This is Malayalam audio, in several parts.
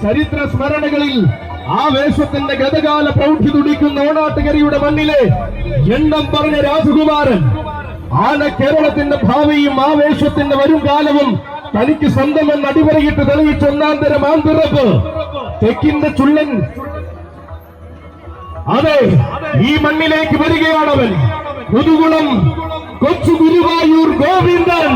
ചരിത്ര സ്മരണകളിൽ ആവേശത്തിന്റെ ഗതകാല പ്രൗഢി തുടിക്കുന്ന ഓണാട്ടുകരയുടെ മണ്ണിലെ എണ്ണം പറഞ്ഞ രാജകുമാരൻ ആന കേരളത്തിന്റെ ഭാവിയും ആവേശത്തിന്റെ വരും കാലവും തനിക്ക് സ്വന്തമെന്ന് അടിവരയിട്ട് തെളിയിച്ച ഒന്നാന്തരം ആൺപിറപ്പ് തെക്കിന്റെ ചുള്ളൻ. അതെ, ഈ മണ്ണിലേക്ക് വരികയാണവൻ, മുതുകുളം കൊച്ചു ഗുരുവായൂർ ഗോവിന്ദൻ.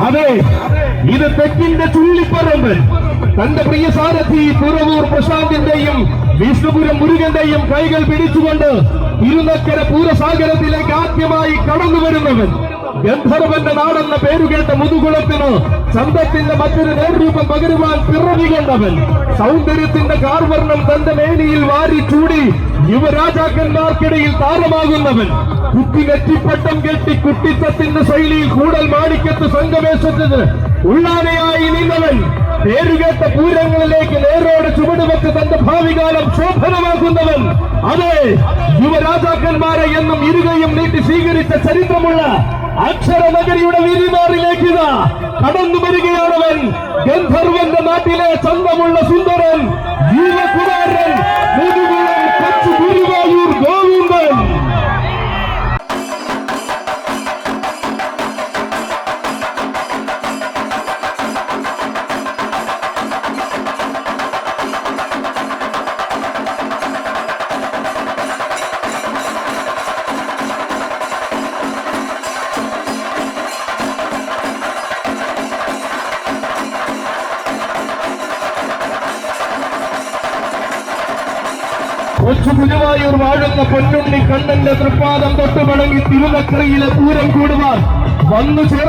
അതെ, ഇത് തെക്കിന്റെ ചുള്ളിപ്പറമ്പ്. തന്റെ പ്രിയ സാരഥി തുറവൂർ പ്രശാന്തിന്റെയും വിഷ്ണുപുരം മുരുകന്റെയും കൈകൾ പിടിച്ചുകൊണ്ട് ഇരുനക്കര പൂരസാഗരത്തിലേക്ക് ആദ്യമായി കടന്നു വരുന്നവൻ, ഗന്ധർവന്റെ നാടെന്ന പേരുകേട്ട മുതുകുളത്തിന് ചന്തത്തിന്റെ മറ്റൊരു നേർരൂപം പകരുവാൻ പിറവി കൊണ്ടവൻ, സൗന്ദര്യത്തിന്റെ കാർവർണം തന്റെ മേനിയിൽ വാരി ചൂടി യുവരാജാക്കന്മാർക്കിടയിൽ താരമാകുന്നവൻ, കുത്തിനെറ്റിപ്പട്ടം കെട്ടി കുട്ടിത്തത്തിന്റെ ശൈലിയിൽ കൂടൽ മാണിക്കത്ത് സംഘവേശത്തിന് ഉള്ളാനയായി നിന്നവൻ, പേരുകേട്ട പൂരങ്ങളിലേക്ക് നേരോടെ ചുവടുവെച്ച് തന്റെ ഭാവികാലം ശോഭനമാക്കുന്നവൻ. അതെ, യുവരാജാക്കന്മാരെ എന്നും ഇരുകയും നീട്ടി സ്വീകരിച്ച ചരിത്രമുള്ള അക്ഷരനഗരിയുടെ വീതിമാറിലേക്ക് കടന്നു വരികയാണവൻ, ഗന്ധർവന്റെ നാട്ടിലെ ചന്തമുള്ള സുന്ദരൻ, ജീവകുമാരൻ, മുതുകുളം കൊച്ചു ഗുരുവായൂർ ഗോവിന്ദൻ. കൊച്ചു ഗുരുവായൂർ വാഴുന്ന പൊന്നുണ്ണി കണ്ണന്റെ തൃപ്പാദം തൊട്ടുമടങ്ങി തിരുനക്കരയിലെ പൂരം കൂടുവാൻ വന്നു ചേർന്നു.